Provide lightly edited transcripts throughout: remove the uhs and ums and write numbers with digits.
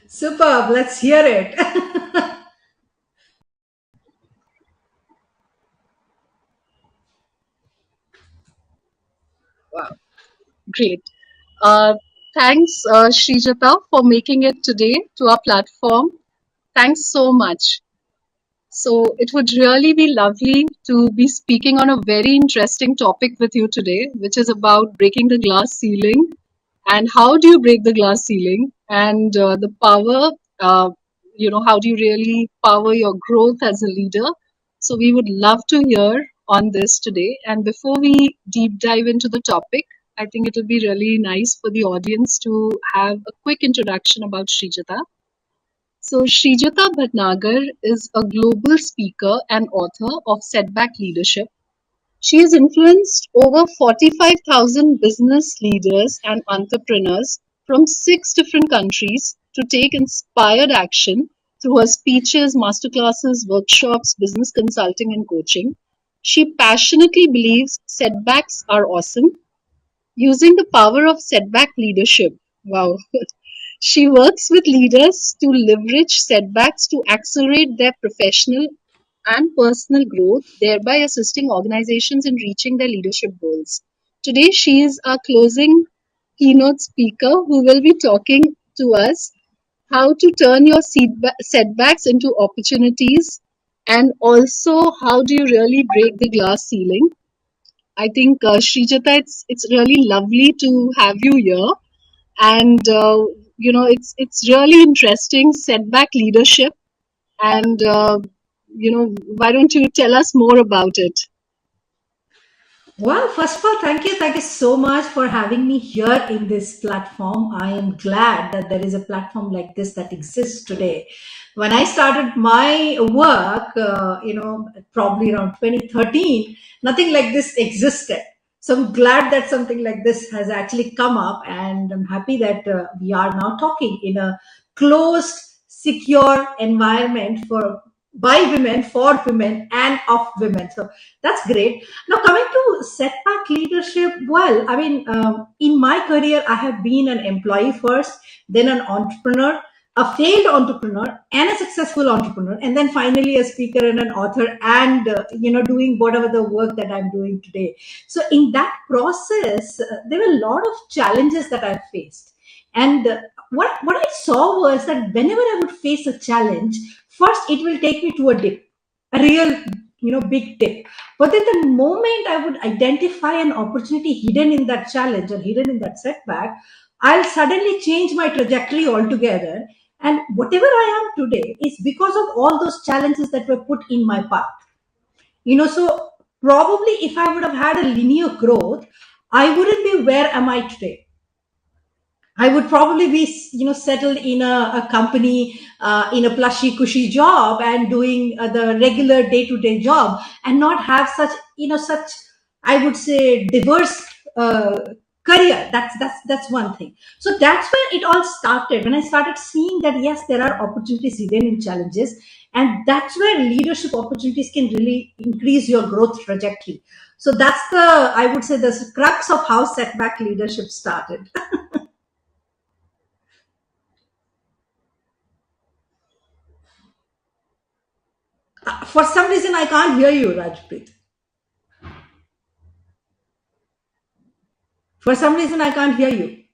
Superb. Let's hear it. Wow, great. Uh, Thanks, Srijata, for making it today to our platform. Thanks so much. So, it would really be lovely to be speaking on a very interesting topic with you today, which is about breaking the glass ceiling and how do you break the glass ceiling and the power, uh, how do you really power your growth as a leader. So, we would love to hear on this today. And before we deep dive into the topic, I think it will be really nice for the audience to have a quick introduction about Srijata. So, Srijatha Bhatnagar is a global speaker and author of Setback Leadership. She has influenced over 45,000 business leaders and entrepreneurs from 6 different countries to take inspired action through her speeches, masterclasses, workshops, business consulting, and coaching. She passionately believes setbacks are awesome, using the power of setback leadership. Wow. She works with leaders to leverage setbacks to accelerate their professional and personal growth, thereby assisting organizations in reaching their leadership goals. Today, she is our closing keynote speaker who will be talking to us how to turn your setbacks into opportunities and also how do you really break the glass ceiling. I think, Srijata, it's really lovely to have you here and it's really interesting setback leadership and why don't you tell us more about it? Well, first of all, thank you. Thank you so much for having me here in this platform. I am glad that there is a platform like this that exists today. When I started my work, probably around 2013, nothing like this existed. So I'm glad that something like this has actually come up, and I'm happy that we are now talking in a closed, secure environment for by women, for women, and of women. So that's great. Now, coming to setback leadership, well, I mean, in my career, I have been an employee first, then an entrepreneur, a failed entrepreneur, and a successful entrepreneur, and then finally a speaker and an author, and doing whatever the work that I'm doing today. So, in that process, there were a lot of challenges that I faced, and what I saw was that whenever I would face a challenge, first it will take me to a dip, a real big dip. But then the moment I would identify an opportunity hidden in that challenge or hidden in that setback, I'll suddenly change my trajectory altogether. And whatever I am today is because of all those challenges that were put in my path. So probably if I would have had a linear growth, I wouldn't be where am I today. I would probably be, settled in a company, in a plushy, cushy job and doing the regular day-to-day job, and not have such, I would say, diverse career. That's one thing. So that's where it all started. When I started seeing that yes, there are opportunities hidden in challenges, and that's where leadership opportunities can really increase your growth trajectory. So that's I would say, the crux of how setback leadership started. For some reason, I can't hear you, Rajpreet. For some reason, I can't hear you.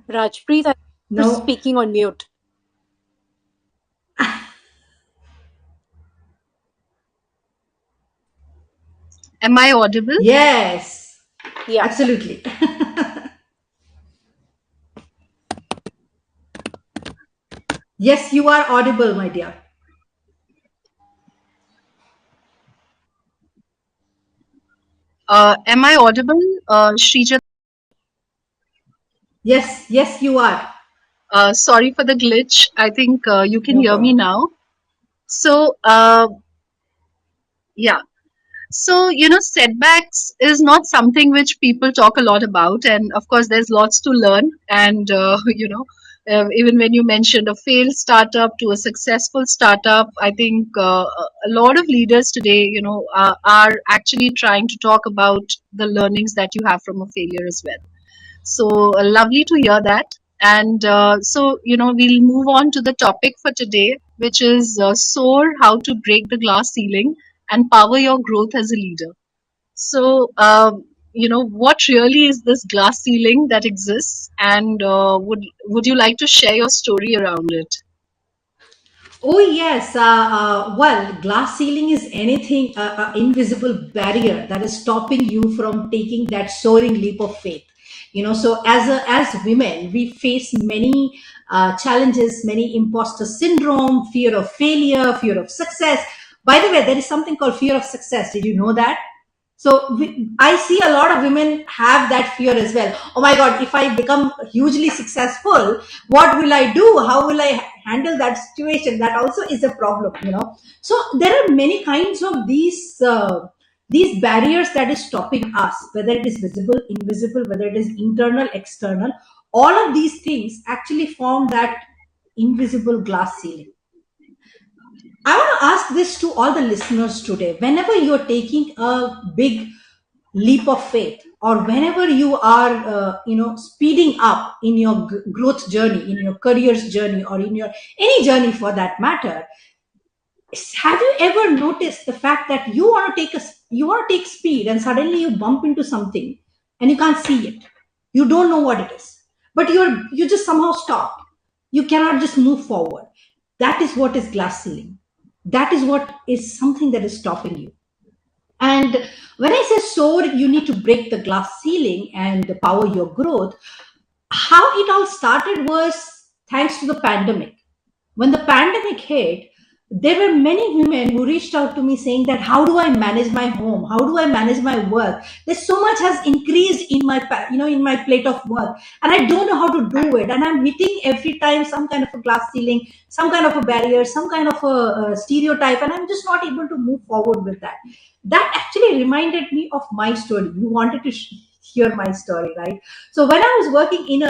Rajpreet, I you're No. speaking on mute. Am I audible? Yes, Yeah. absolutely. Yes, you are audible, my dear. Am I audible, Srijat? Yes, yes, you are. Sorry for the glitch. I think you can No hear me problem. now. So, yeah. So, setbacks is not something which people talk a lot about. And of course, there's lots to learn. And, even when you mentioned a failed startup to a successful startup, I think a lot of leaders today, are actually trying to talk about the learnings that you have from a failure as well. So lovely to hear that. And we'll move on to the topic for today, which is Soar, how to break the glass ceiling and power your growth as a leader. So, what really is this glass ceiling that exists? And would you like to share your story around it? Oh yes. Well, glass ceiling is anything, invisible barrier that is stopping you from taking that soaring leap of faith. So as women, we face many challenges, many imposter syndrome, fear of failure, fear of success. By the way, there is something called fear of success. Did you know that? So I see a lot of women have that fear as well. Oh my God, if I become hugely successful, what will I do? How will I handle that situation? That also is a problem. So there are many kinds of these barriers that is stopping us, whether it is visible, invisible, whether it is internal, external. All of these things actually form that invisible glass ceiling. I want to ask this to all the listeners today. Whenever you're taking a big leap of faith, or whenever you are, speeding up in your growth journey, in your career's journey, or in your any journey for that matter, have you ever noticed the fact that you want to take speed and suddenly you bump into something and you can't see it, you don't know what it is, but you just somehow stopped, you cannot just move forward. That is what is glass ceiling. That is what is something that is stopping you. And when I say soar, you need to break the glass ceiling and power your growth. How it all started was thanks to the pandemic. When the pandemic hit, there were many women who reached out to me saying that how do I manage my home, how do I manage my work, there's so much has increased in my in my plate of work, and I don't know how to do it, and I'm hitting every time some kind of a glass ceiling, some kind of a barrier, some kind of a stereotype, and I'm just not able to move forward with that. That actually reminded me of my story. You wanted to hear my story, right? So when I was working in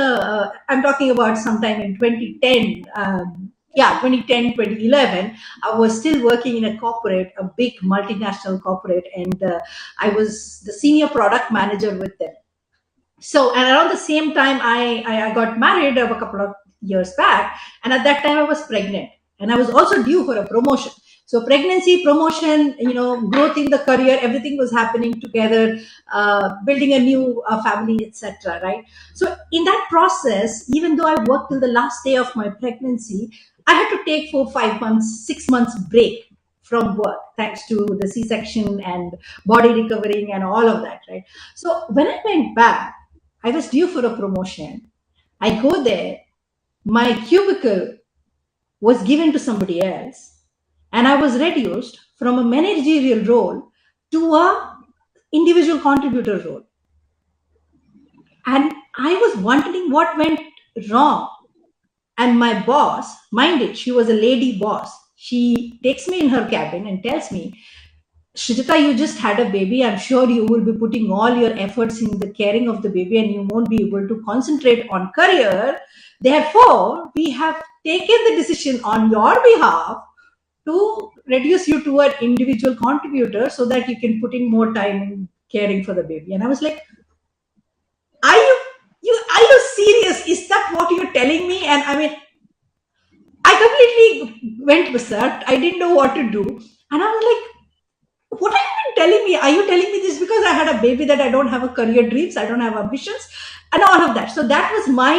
I'm talking about sometime in 2010, 2010, 2011, I was still working in a corporate, a big multinational corporate, and I was the senior product manager with them. So, and around the same time, I got married a couple of years back, and at that time I was pregnant, and I was also due for a promotion. So pregnancy, promotion, growth in the career, everything was happening together, building a new family, etc. Right. So in that process, even though I worked till the last day of my pregnancy, I had to take 4, 5 months, 6 months break from work, thanks to the C-section and body recovering and all of that. Right. So when I went back, I was due for a promotion. I go there, my cubicle was given to somebody else, and I was reduced from a managerial role to a individual contributor role. And I was wondering what went wrong. And my boss, mind it, she was a lady boss. She takes me in her cabin and tells me, Srijatha, you just had a baby. I'm sure you will be putting all your efforts in the caring of the baby and you won't be able to concentrate on career. Therefore, we have taken the decision on your behalf to reduce you to an individual contributor so that you can put in more time in caring for the baby. And I was like, are you serious? Is that what you're telling me? And I mean, I completely went berserk. I didn't know what to do. And I was like, what are you telling me? Are you telling me this because I had a baby that I don't have a career dreams, I don't have ambitions, and all of that? So that was my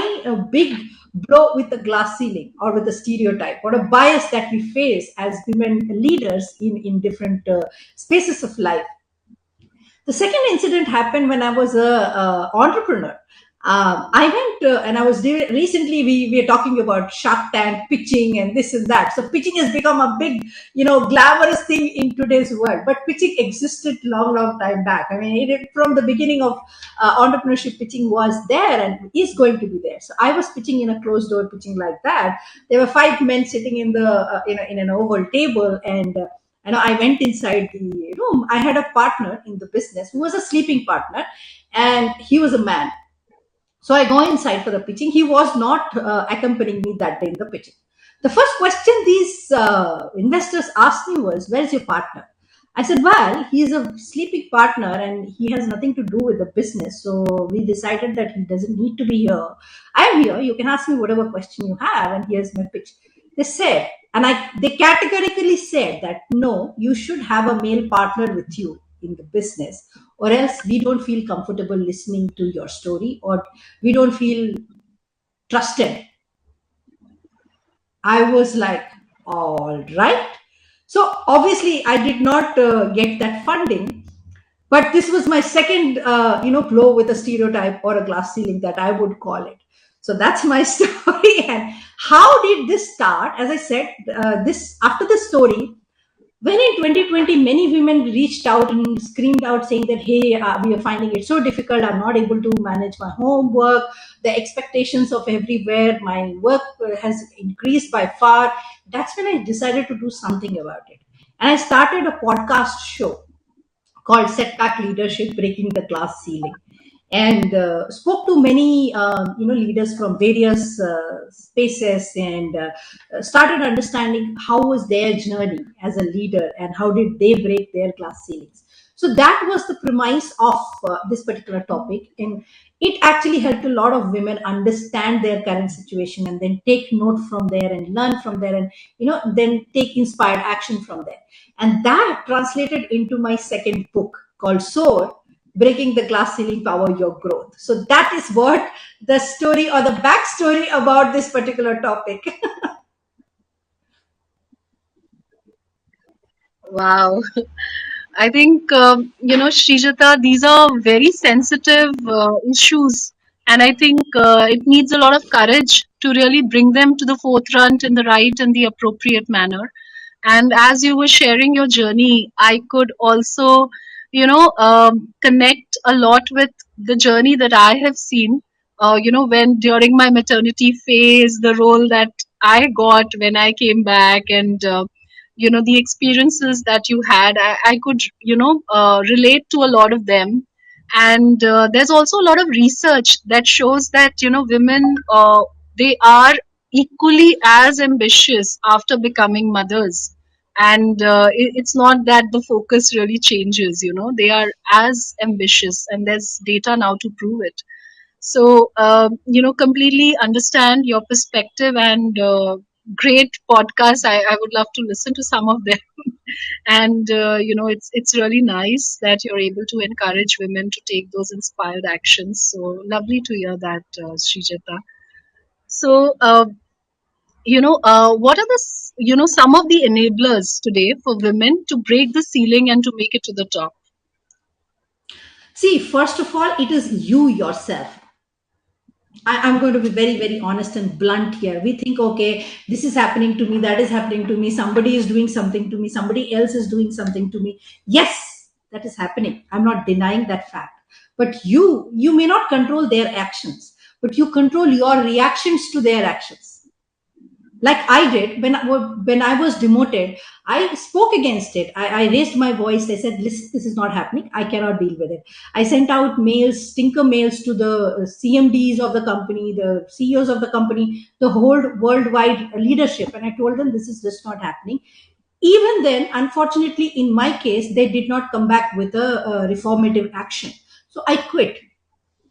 big blow with the glass ceiling, or with the stereotype, or a bias that we face as women leaders in different spaces of life. The second incident happened when I was a entrepreneur. I went and I was recently we are talking about Shark Tank pitching and this and that. So pitching has become a big, glamorous thing in today's world. But pitching existed long time back. I mean, from the beginning of entrepreneurship, pitching was there and is going to be there. So I was pitching in a closed door pitching like that. There were 5 men sitting in the in an oval table, and I went inside the room. I had a partner in the business who was a sleeping partner, and he was a man. So I go inside for the pitching. He was not accompanying me that day in the pitching. The first question these investors asked me was, "Where's your partner?" I said, well, he is a sleeping partner and he has nothing to do with the business. So we decided that he doesn't need to be here. I'm here. You can ask me whatever question you have, and here's my pitch. They said, and they categorically said that no, you should have a male partner with you in the business, or else we don't feel comfortable listening to your story, or we don't feel trusted. I was like, all right. So obviously, I did not get that funding, but this was my second, blow with a stereotype or a glass ceiling that I would call it. So that's my story. And how did this start? As I said, this after the story, when in 2020 many women reached out and screamed out saying that, hey, we are finding it so difficult, I'm not able to manage my homework, the expectations of everywhere, my work has increased by far. That's when I decided to do something about it, and I started a podcast show called Setback Leadership, Breaking the Glass Ceiling, and spoke to many leaders from various spaces, and started understanding how was their journey as a leader and how did they break their glass ceilings. So that was the premise of this particular topic, and it actually helped a lot of women understand their current situation and then take note from there and learn from there, and then take inspired action from there. And that translated into my second book called Soar, Breaking the Glass Ceiling, Power Your Growth. So that is what the story or the backstory about this particular topic. Wow. I think, Srijata, these are very sensitive issues. And I think it needs a lot of courage to really bring them to the forefront in the right and the appropriate manner. And as you were sharing your journey, I could also, connect a lot with the journey that I have seen. When during my maternity phase, the role that I got when I came back, and the experiences that you had, I could relate to a lot of them. And there's also a lot of research that shows that women, they are equally as ambitious after becoming mothers. And it's not that the focus really changes. They are as ambitious, and there's data now to prove it. So, completely understand your perspective, and great podcast. I would love to listen to some of them. And, it's really nice that you're able to encourage women to take those inspired actions. So lovely to hear that, Srijata. So, what are some of the enablers today for women to break the ceiling and to make it to the top? See, first of all, it is you yourself. I'm going to be very, very honest and blunt here. We think, okay, this is happening to me, that is happening to me, somebody is doing something to me, somebody else is doing something to me. Yes, that is happening. I'm not denying that fact. But you may not control their actions, but you control your reactions to their actions. Like I did when I was demoted. I spoke against it. I raised my voice. I said, listen, this is not happening. I cannot deal with it. I sent out mails, stinker mails, to the CMDs of the company, the CEOs of the company, the whole worldwide leadership, and I told them this is just not happening. Even then, unfortunately, in my case, they did not come back with a reformative action. So I quit.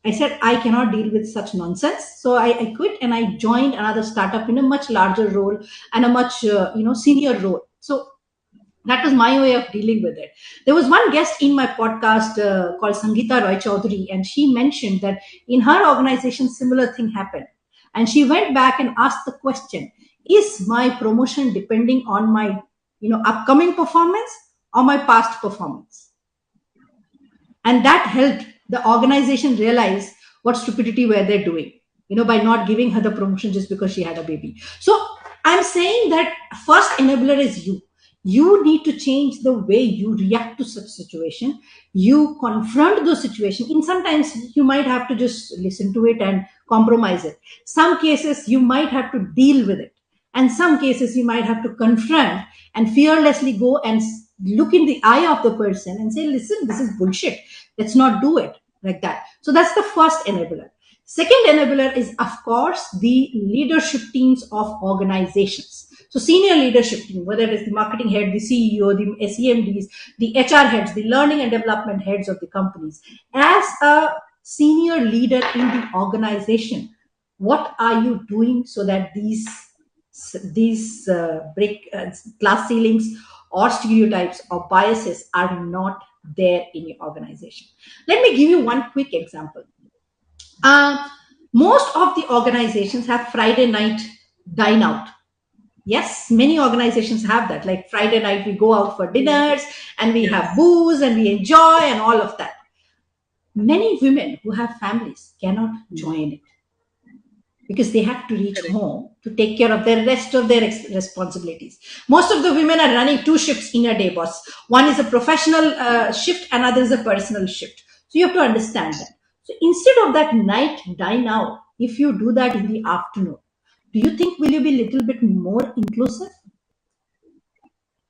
I said, I cannot deal with such nonsense. So I quit and I joined another startup in a much larger role and a much, senior role. So that was my way of dealing with it. There was one guest in my podcast called Sangeeta Roy Chaudhary, and she mentioned that in her organization, similar thing happened. And she went back and asked the question, is my promotion depending on my, upcoming performance or my past performance? And that helped the organization realize what stupidity were they doing, by not giving her the promotion just because she had a baby. So I'm saying that first enabler is you need to change the way you react to such situation. You confront those situations. In sometimes you might have to just listen to it and compromise it. Some cases you might have to deal with it, and some cases you might have to confront and fearlessly go and look in the eye of the person and say, listen, this is bullshit, let's not do it like that. So that's the first enabler. Second enabler is, of course, the leadership teams of organizations. So senior leadership team, whether it is the marketing head, the CEO, the SEMDs, the HR heads, the learning and development heads of the companies, as a senior leader in the organization, what are you doing so that these break glass ceilings or stereotypes or biases are not there in your organization? Let me give you one quick example. uh, Most of the organizations have Friday night dine out. Yes, many organizations have that. Like Friday night, we go out for dinners and we have Yes, booze and we enjoy and all of that. Many women who have families cannot join it because they have to reach correct. home to take care of the rest of their responsibilities. Most of the women are running two shifts in a day, boss. One is a professional shift, another is a personal shift. So you have to understand that. So instead of that night dine out, if you do that in the afternoon, do you think will you be a little bit more inclusive?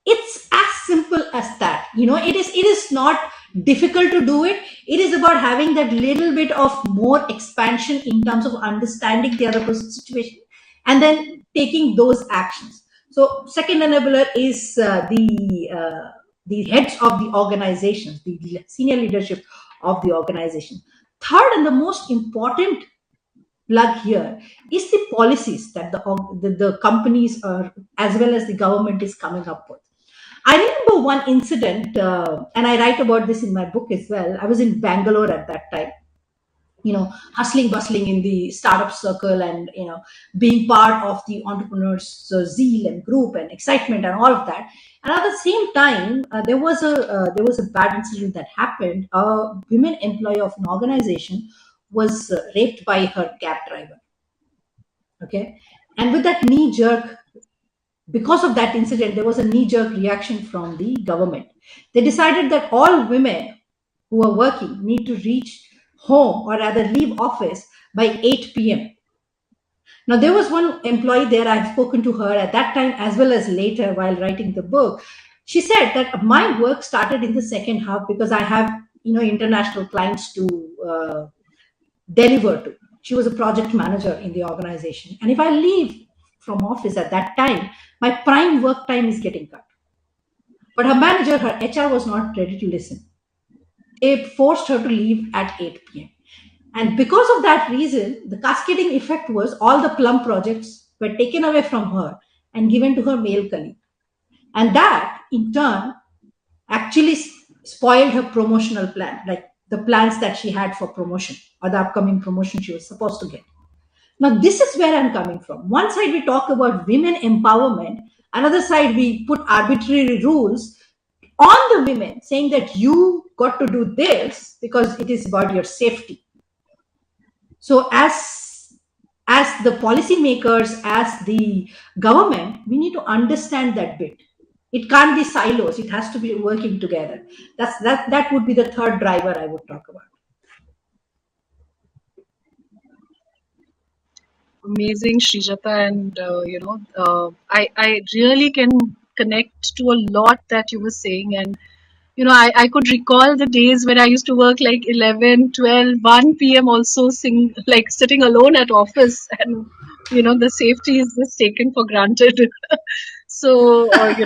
It's as simple as that. It is not difficult to do it. It is about having that little bit of more expansion in terms of understanding the other person's situation and then taking those actions. So second enabler is the heads of the organizations, the senior leadership of the organization. Third, and the most important plug here, is the policies that the companies are, as well as the government, is coming up with. I remember one incident, and I write about this in my book as well. I was in Bangalore at that time, hustling, bustling in the startup circle, and being part of the entrepreneurs' zeal and group and excitement and all of that. And at the same time, there was a bad incident that happened. A women employee of an organization was raped by her cab driver. Okay, and with that knee jerk, because of that incident, there was a knee jerk reaction from the government. They decided that all women who are working need to reach home, or rather leave office, by 8 p.m. Now, there was one employee there, I've spoken to her at that time as well as later while writing the book. She said that my work started in the second half because I have, international clients to deliver to. She was a project manager in the organization. And if I leave from office at that time, my prime work time is getting cut. But her manager, her HR, was not ready to listen. They forced her to leave at 8 p.m. And because of that reason, the cascading effect was all the plum projects were taken away from her and given to her male colleague. And that, in turn, actually spoiled her promotional plan, like the plans that she had for promotion or the upcoming promotion she was supposed to get. Now, this is where I'm coming from. One side, we talk about women empowerment, another side, we put arbitrary rules on the women, saying that you got to do this because it is about your safety. So, as the policymakers, as the government, we need to understand that bit. It can't be silos. It has to be working together. That would be the third driver I would talk about. Amazing, Srijata, and I really can connect to a lot that you were saying, and I could recall the days when I used to work like 11, 12, 1 p.m. also like sitting alone at office, and the safety is just taken for granted. So, I've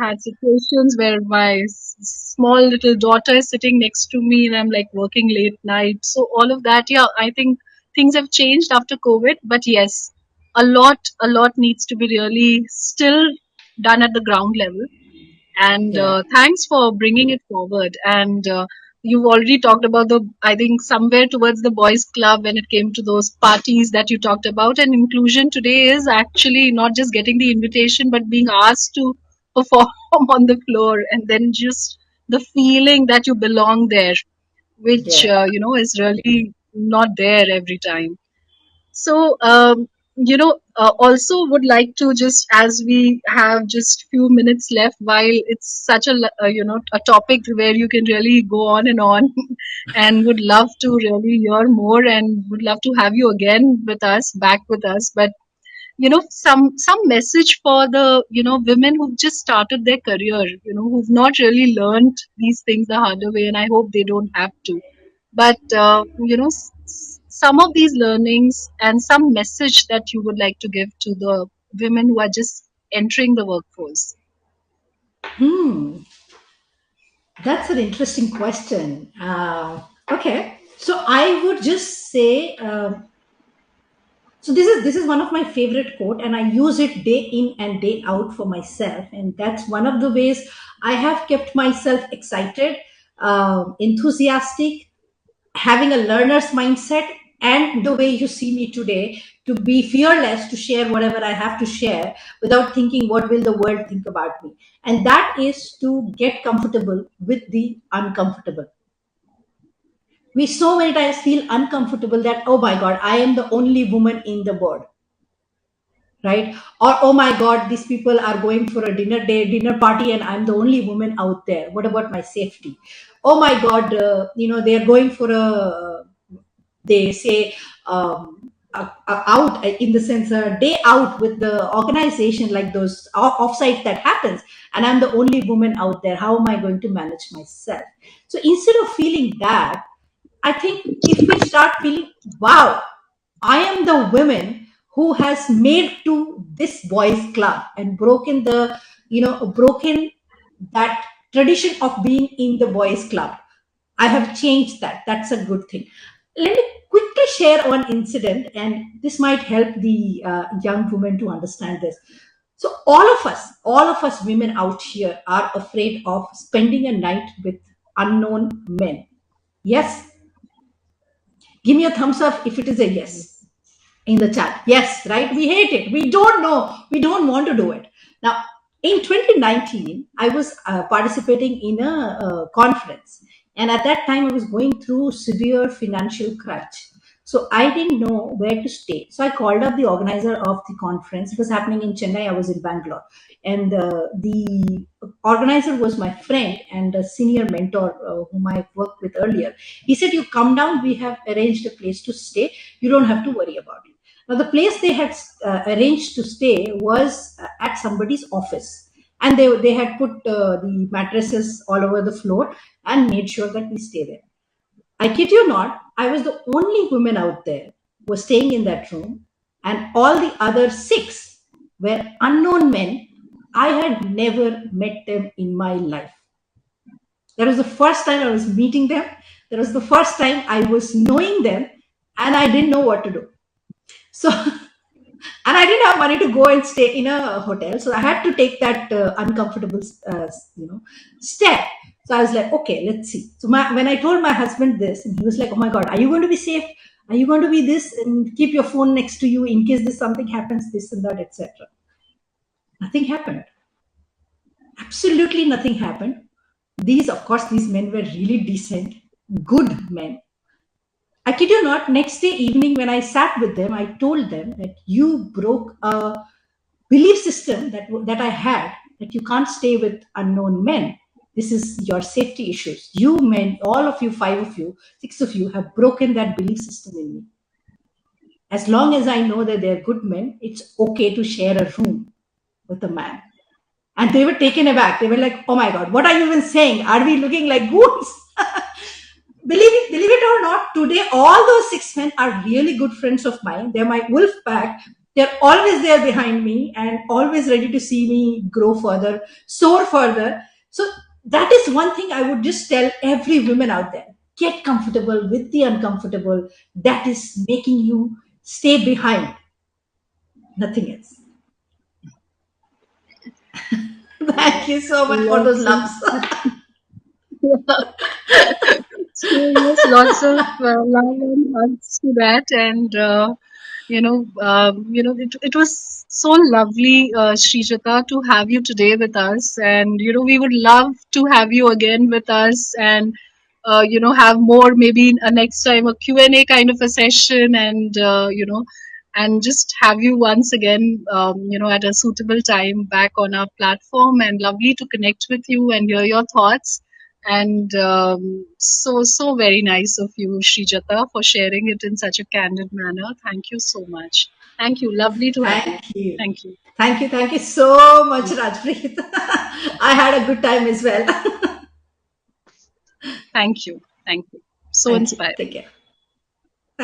had situations where my small little daughter is sitting next to me and I'm like working late night. So, all of that, yeah, I think things have changed after COVID. But yes, a lot needs to be really still done at the ground level. And Yeah, thanks for bringing it forward. And you've already talked about I think, somewhere towards the boys' club when it came to those parties that you talked about. And inclusion today is actually not just getting the invitation, but being asked to perform on the floor. And then just the feeling that you belong there, which, yeah, is really not there every time. So, also would like to just, as we have just few minutes left, while it's such a topic where you can really go on, and would love to really hear more, and would love to have you again with us, back with us. But some message for the women who've just started their career, who've not really learned these things the harder way, and I hope they don't have to. But some of these learnings and some message that you would like to give to the women who are just entering the workforce? That's an interesting question. Okay, so I would just say, so this is one of my favorite quote, and I use it day in and day out for myself, and that's one of the ways I have kept myself excited, enthusiastic, having a learner's mindset, and the way you see me today, to be fearless to share whatever I have to share without thinking what will the world think about me. And that is to get comfortable with the uncomfortable. We so many times feel uncomfortable that, oh my God, I am the only woman in the board, right? Or, oh my God, these people are going for a dinner party and I'm the only woman out there. What about my safety? Oh my God, they're going for they say, out, in the sense, a day out with the organization, like those offsites that happens, and I'm the only woman out there. How am I going to manage myself? So instead of feeling that, I think if we start feeling, wow, I am the woman who has made to this boys club and broken that tradition of being in the boys club. I have changed that. That's a good thing. Let me quickly share one incident, and this might help the young women to understand this. So, all of us women out here are afraid of spending a night with unknown men. Yes, give me a thumbs up if it is a yes in the chat. Yes, right? We hate it. We don't know. We don't want to do it. Now, in 2019, I was participating in a conference. And at that time, I was going through severe financial crunch. So I didn't know where to stay. So I called up the organizer of the conference. It was happening in Chennai. I was in Bangalore. And the organizer was my friend and a senior mentor whom I worked with earlier. He said, you come down. We have arranged a place to stay. You don't have to worry about it. Now, the place they had arranged to stay was at somebody's office, and they had put the mattresses all over the floor and made sure that we stay there. I kid you not, I was the only woman out there who was staying in that room, and all the other six were unknown men. I had never met them in my life. That was the first time I was meeting them. That was the first time I was knowing them, and I didn't know what to do. So, and I didn't have money to go and stay in a hotel, so I had to take that uncomfortable, step. So I was like, okay, let's see. So when I told my husband this, and he was like, oh my God, are you going to be safe? Are you going to be this? And keep your phone next to you in case this something happens, this and that, etc. Nothing happened. Absolutely nothing happened. Of course, these men were really decent, good men. I kid you not, next day evening when I sat with them, I told them that you broke a belief system that I had, that you can't stay with unknown men. This is your safety issues. You men, all of you, five of you, six of you have broken that belief system in me. As long as I know that they're good men, it's okay to share a room with a man. And they were taken aback. They were like, oh my God, what are you even saying? Are we looking like goons? Believe it or not, today all those six men are really good friends of mine. They're my wolf pack. They're always there behind me and always ready to see me grow further, soar further. So that is one thing I would just tell every woman out there. Get comfortable with the uncomfortable. That is making you stay behind. Nothing else. Thank you so much for those loves. So yes, lots of love and hugs to that, and it was so lovely, Srijatha, to have you today with us, and we would love to have you again with us, and have more, maybe next time a Q&A kind of a session, and and just have you once again, at a suitable time back on our platform, and lovely to connect with you and hear your thoughts. And so very nice of you, Srijatha, for sharing it in such a candid manner. Thank you so much. Thank you. Lovely to have you. Thank you. Thank you. Thank you so much, Rajpreet. I had a good time as well. Thank you. Thank you. So Thank you. inspiring. Take care.